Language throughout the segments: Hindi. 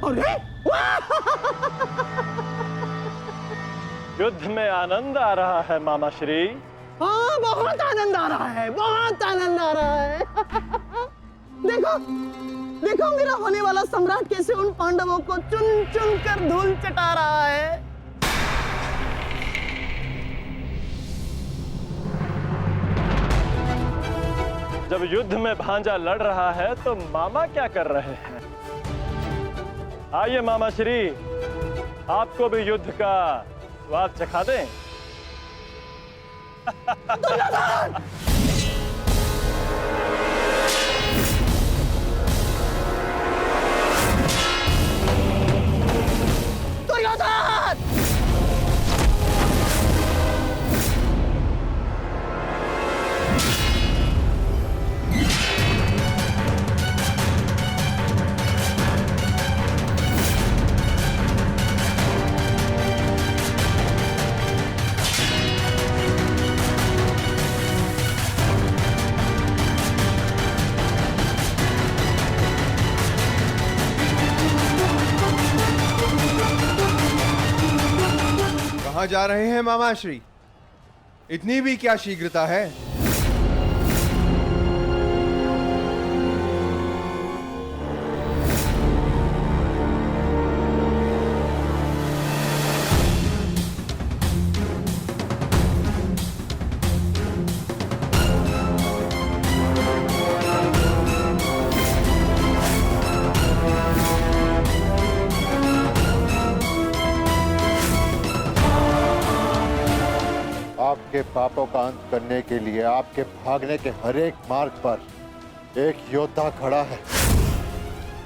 अरे युद्ध में आनंद आ रहा है मामा श्री। हाँ, बहुत आनंद आ रहा है, बहुत आनंद आ रहा है। देखो देखो मेरा होने वाला सम्राट कैसे उन पांडवों को चुन चुन कर धूल चटा रहा है। जब युद्ध में भांजा लड़ रहा है तो मामा क्या कर रहे हैं? आइए मामा श्री, आपको भी युद्ध का स्वाद चखा दें। दुर्योधन! दुर्योधन! कहाँ जा रहे हैं मामाश्री? इतनी भी क्या शीघ्रता है? आपके पापों का अंत करने के लिए आपके भागने के हर एक मार्ग पर एक योद्धा खड़ा है,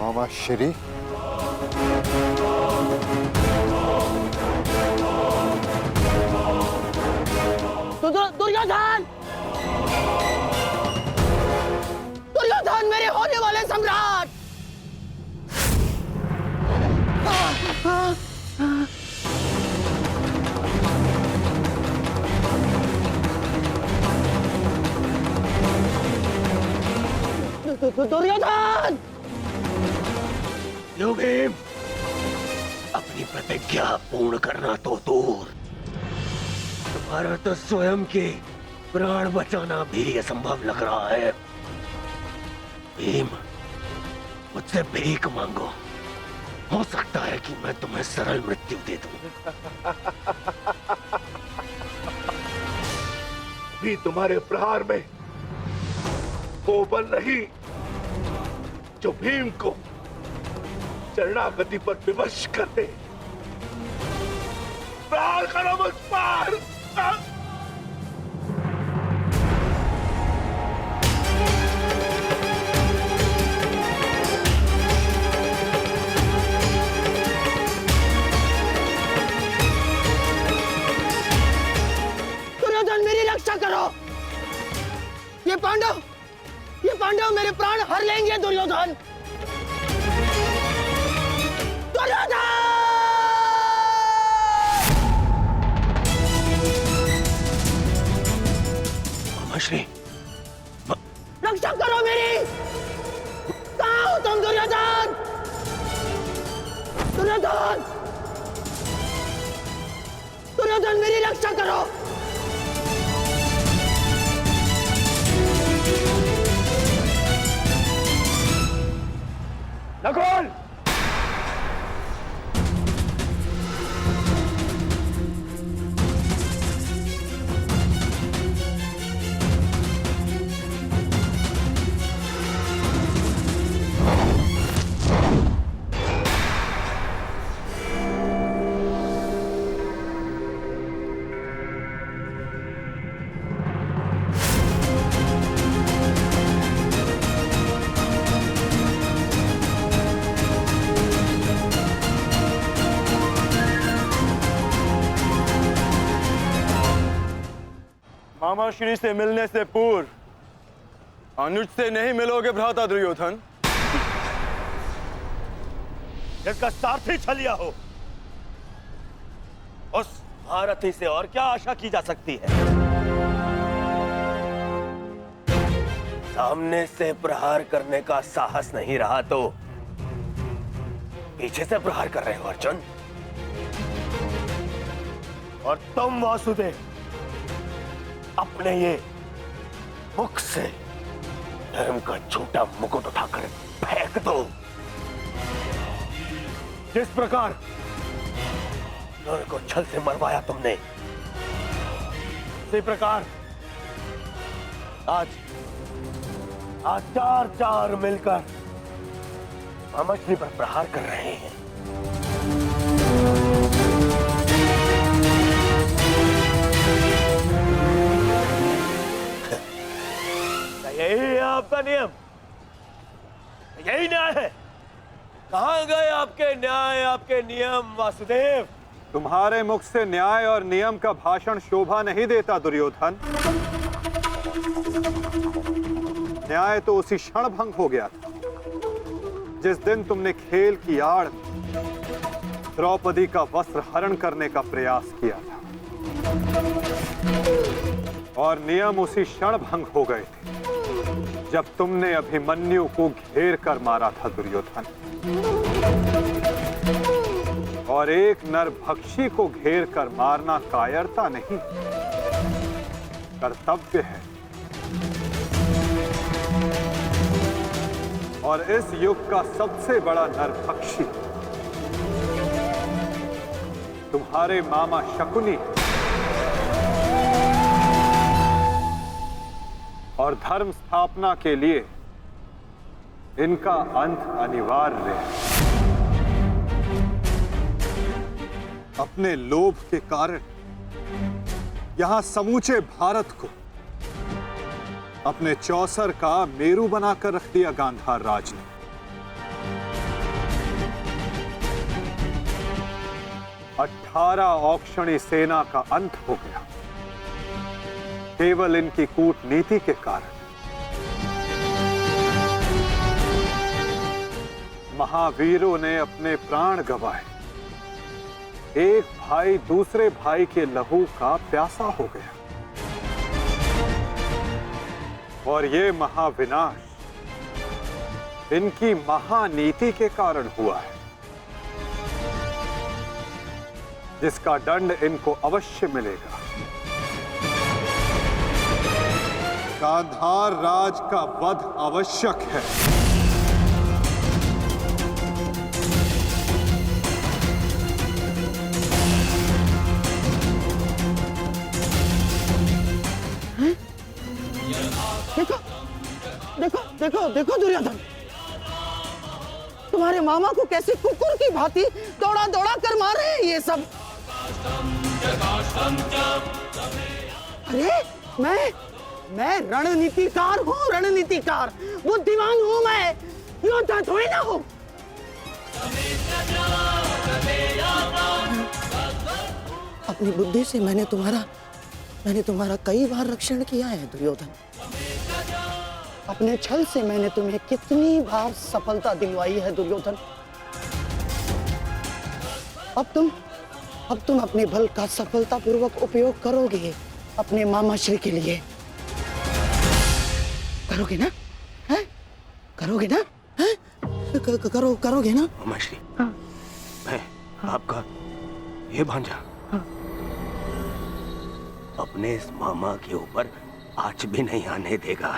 मामा श्री। दुर्योधन! दुर्योधन, मेरे होने वाले सम्राट! दुर्योधन! लो भीम, अपनी प्रतिज्ञा पूर्ण करना तो दूर, तुम्हारा तो स्वयं के प्राण बचाना भी असंभव लग रहा है। भीम, मुझसे भीख मांगो, हो सकता है कि मैं तुम्हें सरल मृत्यु दे दूं। भी तुम्हारे प्रहार में वो बल नहीं जो भीम को शरणागति पर विवश कर दे। प्रहार करो मुझ पर। दुर्योधन, मेरी रक्षा करो। ये पांडव मेरे प्राण हर लेंगे। दुर्योधन! दुर्योधन! मामाश्री, रक्षा करो मेरी। कहाँ हो तुम दुर्योधन? दुर्योधन! दुर्योधन, मेरी रक्षा करो। नकुल! मामा श्री से मिलने से पूर्व अनुज से नहीं मिलोगे भ्राता दुर्योधन। इसका सारथी छलिया हो, उस महारथी से और क्या आशा की जा सकती है? सामने से प्रहार करने का साहस नहीं रहा तो पीछे से प्रहार कर रहे हो अर्जुन। और तुम वासुदेव अपने ये मुख से धर्म का झूठा मुकुट उठाकर फेंक दो। जिस प्रकार नर को छल से मरवाया तुमने, उसी प्रकार आज चार मिलकर मछली पर प्रहार कर रहे हैं। यही है आपका नियम, यही न्याय है। कहां गए आपके न्याय, आपके नियम वासुदेव? तुम्हारे मुख से न्याय और नियम का भाषण शोभा नहीं देता दुर्योधन। न्याय तो उसी क्षण भंग हो गया था जिस दिन तुमने खेल की आड़ द्रौपदी का वस्त्र हरण करने का प्रयास किया था, और नियम उसी क्षण भंग हो गए थे जब तुमने अभिमन्यु को घेर कर मारा था दुर्योधन। और एक नरभक्षी को घेर कर मारना कायरता नहीं, कर्तव्य है। और इस युग का सबसे बड़ा नरभक्षी तुम्हारे मामा शकुनी है। और धर्म स्थापना के लिए इनका अंत अनिवार्य है। अपने लोभ के कारण यहां समूचे भारत को अपने चौसर का मेरू बनाकर रख दिया गांधार राज ने। अठारह औक्षणी सेना का अंत हो गया केवल इनकी कूटनीति के कारण। महावीरों ने अपने प्राण गंवाए, एक भाई दूसरे भाई के लहू का प्यासा हो गया, और ये महाविनाश इनकी महानीति के कारण हुआ है, जिसका दंड इनको अवश्य मिलेगा। गांधार राज का वध आवश्यक है। देखो देखो देखो देखो दुर्योधन, तुम्हारे मामा को कैसे कुकुर की भांति दौड़ा दौड़ा कर मार रहे हैं ये सब। अरे मैं रणनीतिकार हूँ, रणनीतिकार, बुद्धिमान हूँ मैं, योद्धा थोड़ी ना हूँ। अपनी बुद्धि से मैंने तुम्हारा कई बार रक्षण किया है दुर्योधन। अपने छल से मैंने तुम्हें कितनी बार सफलता दिलवाई है दुर्योधन। अब तुम अपने बल का सफलतापूर्वक उपयोग करोगे अपने मामाश्री के लिए। करोगे ना? हैं? करोगे ना? हैं? करोगे ना? मामाश्री, मैं आपका ये भांजा अपने इस मामा के ऊपर आँच भी नहीं आने देगा।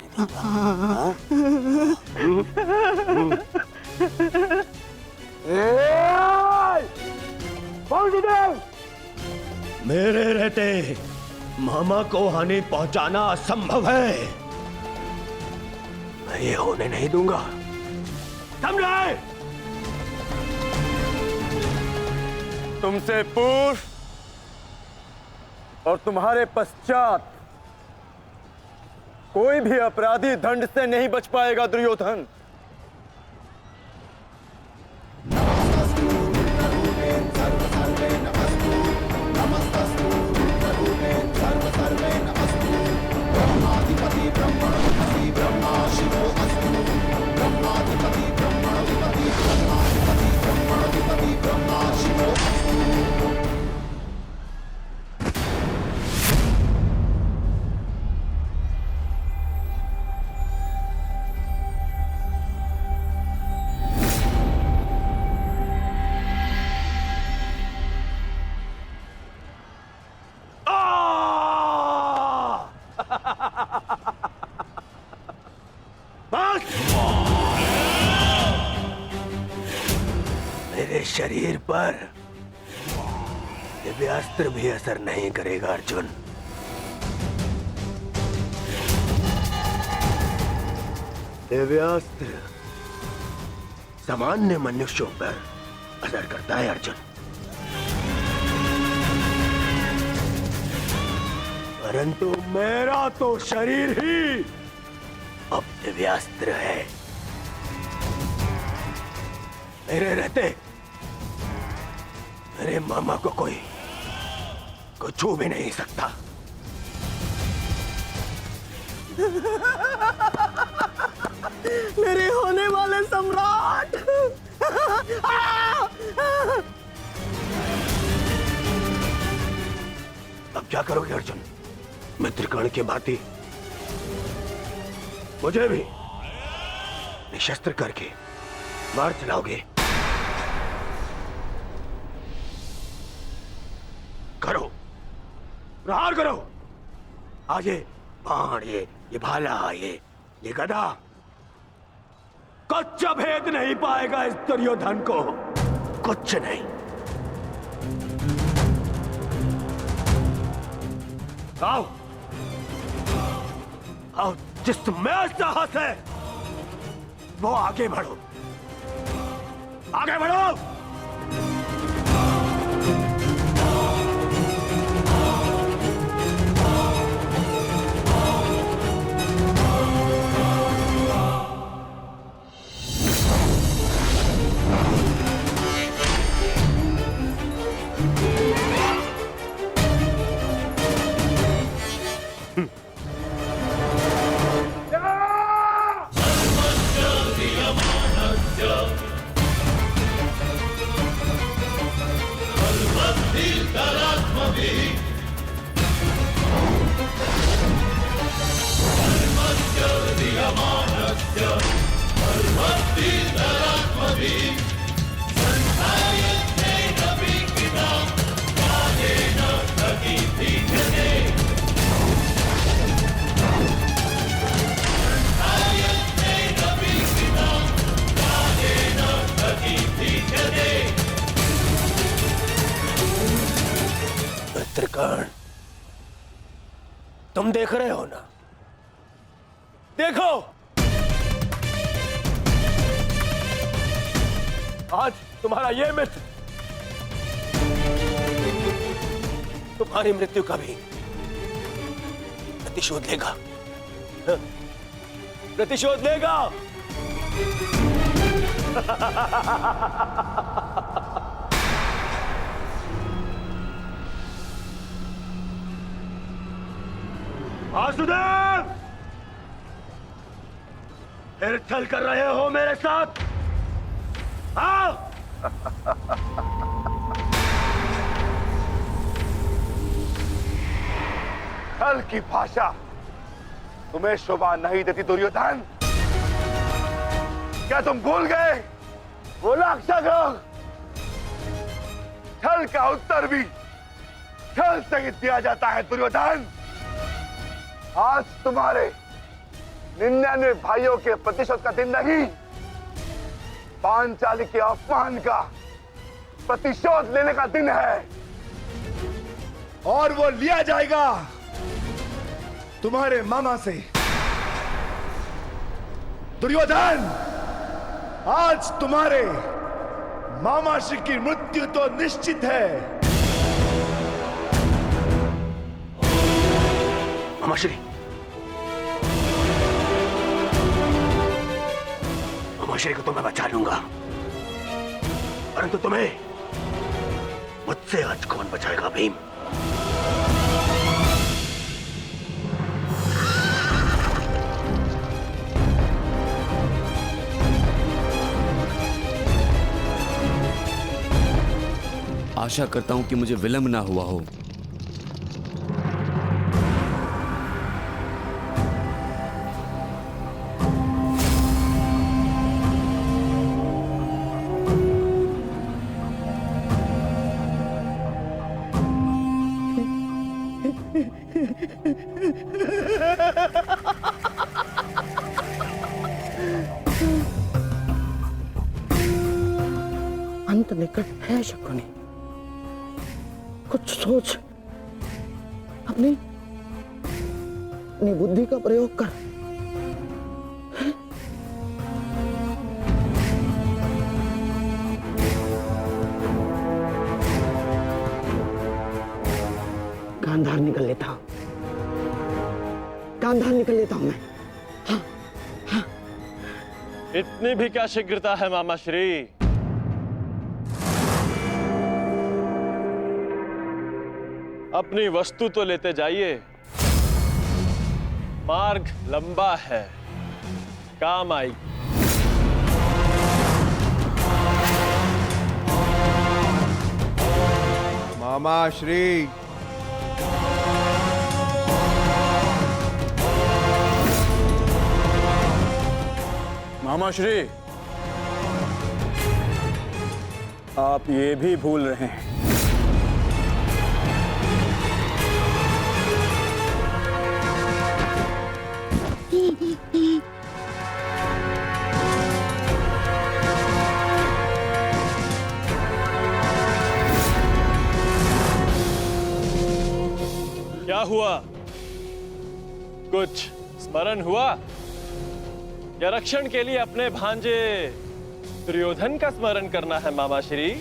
मेरे रहते मामा को हानि पहुंचाना असंभव है। मैं ये होने नहीं दूंगा, समझे? तुमसे पूर्व और तुम्हारे पश्चात कोई भी अपराधी दंड से नहीं बच पाएगा दुर्योधन। बस। मेरे शरीर पर दिव्यास्त्र भी असर नहीं करेगा अर्जुन। दिव्यास्त्र सामान्य मनुष्यों पर असर करता है अर्जुन, परंतु मेरा तो शरीर ही अब दिव्यास्त्र है। मेरे रहते मेरे मामा को कोई छू भी नहीं सकता। मेरे होने वाले सम्राट। अब क्या करोगे अर्जुन? मित्रकर्ण के भांति मुझे भी निशस्त्र करके मार चलाओगे? करो, प्रहार करो। आज ये बाण, ये भाला, ये गदा कुछ भेद नहीं पाएगा इस दुर्योधन को, कुछ नहीं। आओ आओ, जिसमें साहस है वो आगे बढ़ो, आगे बढ़ो। मित्रकर्ण, तुम देख रहे हो ना? देखो, आज तुम्हारा ये मित्र तुम्हारी मृत्यु का भी प्रतिशोध लेगा, प्रतिशोध लेगा। वासुदेव, फिर छल कर रहे हो मेरे साथ? आओ। छल की भाषा तुम्हें शोभा नहीं देती दुर्योधन। क्या तुम भूल गए वो लाक्षागृह? छल का उत्तर भी छल से ही दिया जाता है दुर्योधन। आज तुम्हारे 99 भाइयों के प्रतिशोध का दिन नहीं, पांचाली के अपमान का प्रतिशोध लेने का दिन है, और वो लिया जाएगा तुम्हारे मामा से। दुर्योधन, आज तुम्हारे मामा श्री की मृत्यु तो निश्चित है। मामाश्री, मामाश्री को तो मैं बचा लूंगा, परंतु तुम्हें मुझसे आज कौन बचाएगा भीम? आशा करता हूं कि मुझे विलंब ना हुआ हो। अंत निकट है शकुनी। कुछ सोच, अपनी बुद्धि का प्रयोग कर। गांधार निकल लेता हूं, गांधार निकल लेता हूं मैं। इतनी भी क्या शीघ्रता है मामा श्री? अपनी वस्तु तो लेते जाइए। मार्ग लंबा है, काम आई। मामा श्री, मामा श्री, आप ये भी भूल रहे हैं। क्या हुआ? कुछ स्मरण हुआ? या रक्षण के लिए अपने भांजे दुर्योधन का स्मरण करना है मामा श्री?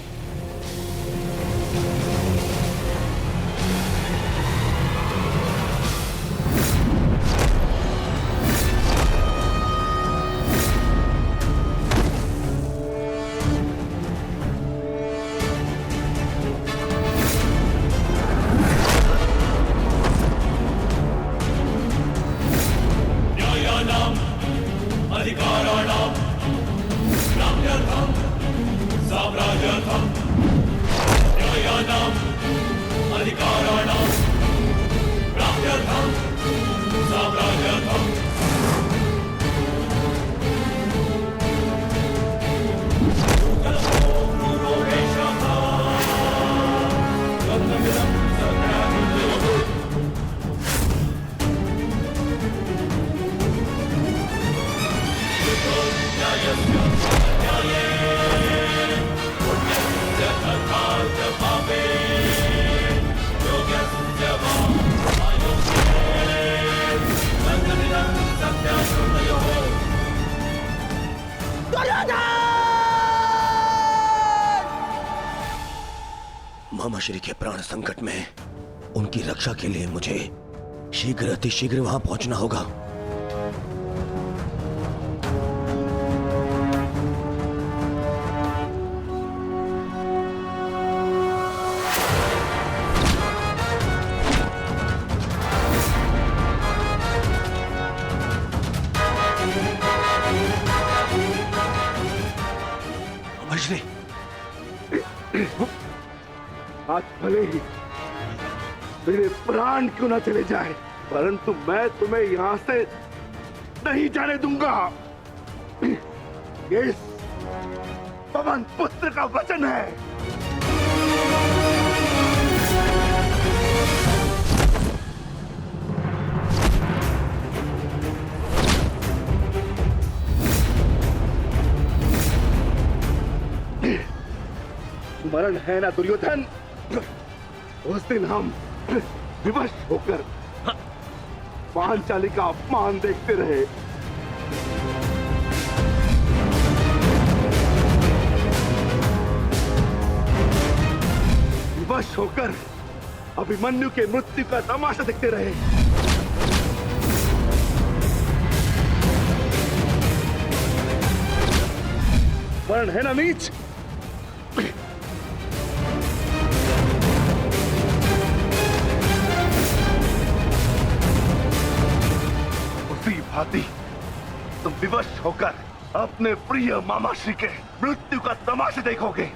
मामा श्री के प्राण संकट में, उनकी रक्षा के लिए मुझे शीघ्र अतिशीघ्र वहां पहुंचना होगा। मामा श्री, आज भले ही मेरे प्राण क्यों ना चले जाए, परंतु मैं तुम्हें यहां से नहीं जाने दूंगा। ये पवन पुत्र का वचन है। स्मरण है ना दुर्योधन, उस दिन हम विवश होकर पांचाली का अपमान देखते रहे। विवश होकर अभिमन्यु के मृत्यु का तमाशा देखते रहे। स्मरण है ना नीच? भांति तुम विवश होकर अपने प्रिय मामा श्री के मृत्यु का तमाशा देखोगे।